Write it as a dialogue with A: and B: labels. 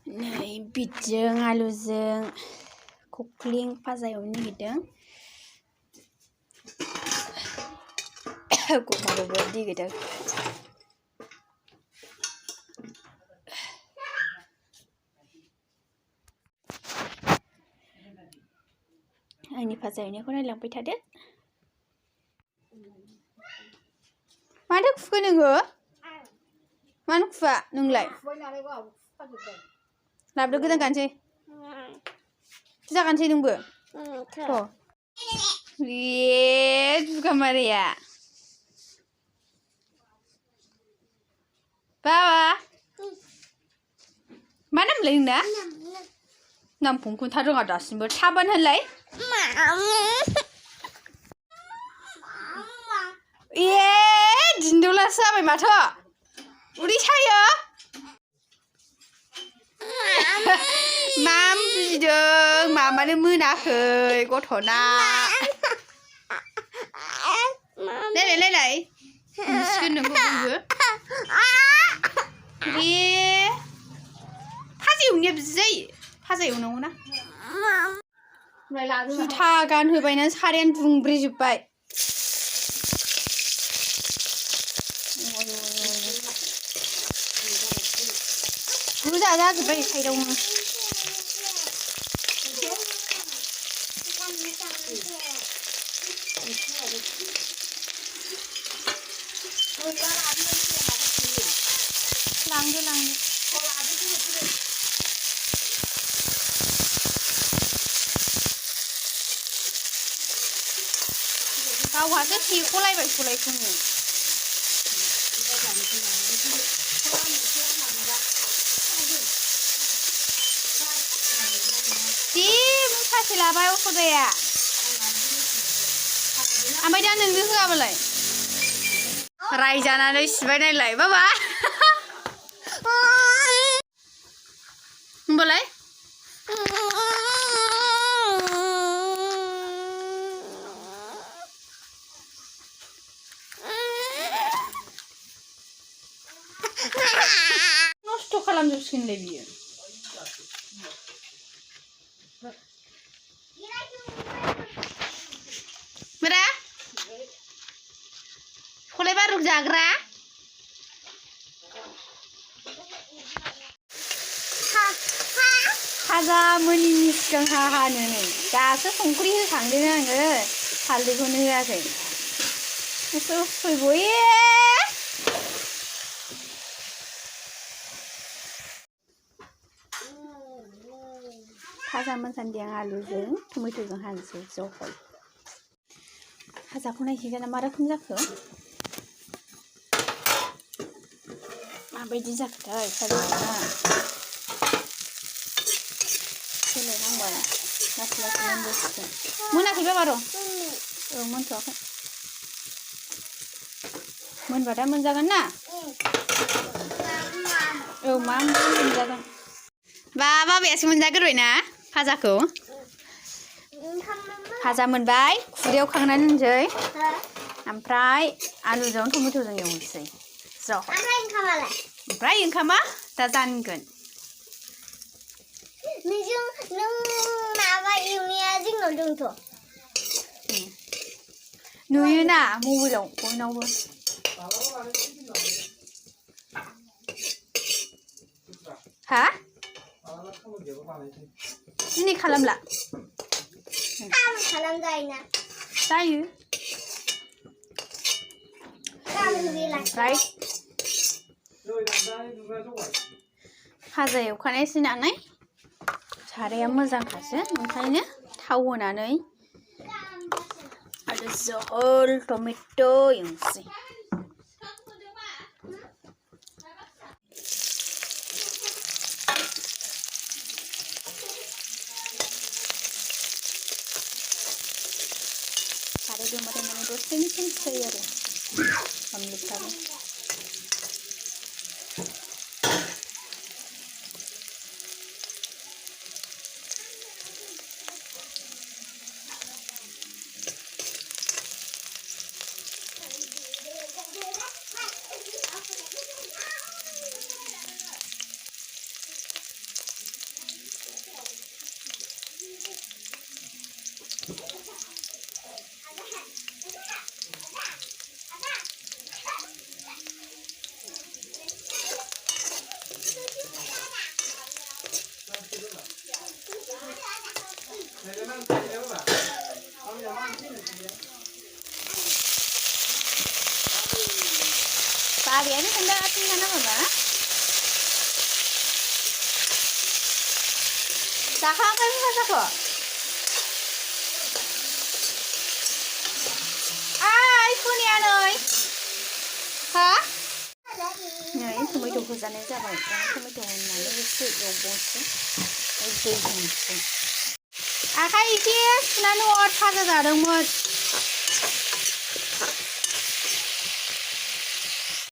A: नै बिटजों आलुजों खख्लिं फाजा एवनो नागिरदों। गमाबो दै गेदों। आंनि फाजा एवनायखौ नायलांबाय थादो। माथो खुखो नोङो? मानो खुआ नोंलाय? लाबोदो गोदान गानसै। फुजा गानसै नोंबो? थ' दुगामाराया बाबा मा नामलाय नोंना? नामखौनो खोन्था रोङा दासिमबो थाबानो होनलाय। दिन्दौलासो जाबाय माथो उदै सायो। माम बुजिदों मामानो मोनाखै गथ'ना। नायलाय बुसिगोन नोंखौ बयबो। फाजा एवनाया बिदि जायो। फाजा एवनांगौना। जुथा गानहोबायना सारायानो दुंब्रेजोब्बाय। गोजा जाजोब्बाय साइडआवनो। लांदो गावहासो सेख'लायबाय सलायखौनो। सासे लाबाय असदाया। ओमफ्राय दा नोंनो होआबालाय? रायजानानै सिबाय नायलाय बाबा। होमबालाय नस्थ' खालामजोबसिगोनलै बियो। मेरा खलाय बारुग जाग्रा। फाजा मोनिनि सिगां हानो नै दासो संख्रि होखांदों आङो हालदैखौनो होआखै। फाजा मोनसान्दि आं आलुजों टमेट'जों हानोसै जहल। फाजाखौ नायसै मा रोखोम जाखो। माबायदि जाखोथाय फाजाया। सोलायनांबाय लासै मोनबोसिगोन। मोनाखै बाबा र'। औ मोनथ'वाखै। मोनबा दा मोनजागोन ना? औ मा मोनजागोन। बाबायासो मोनजाग्रोबायना फाजाखौ। फाजा मोनबाय खुरैयाव खांनानै दोनसै। ओमफ्राय आलुजों टमेट'जों एवनोसै जहल। ओमफ्राय ओंखामा दा जानगोन। नों माबा एवनाया जोंनाव दंथ'। नुयोना मबाइलाव बयनावबो। हा? दिनै खालामला? खालामजायोना? जायो। ओमफ्राय फाजा एवखानायसै नालाय साराया मोजांखासो ओंखायनो थाव होनानै आरो जहल टमेट' एवनोसै। साराय दुंबाथाय माने दसेनो सेन्स जायो आरो अनलिफ्राबो। Pabian hendak tinggal apa ba? Sakang kan masak kok? iPhone ya noi. Hah? Này, tomato 고자네 잡아 있잖아. 토마토 원나는 이렇게 요거지. 이렇게 있어. 아가 이게 나는 어디 찾아다른 뭐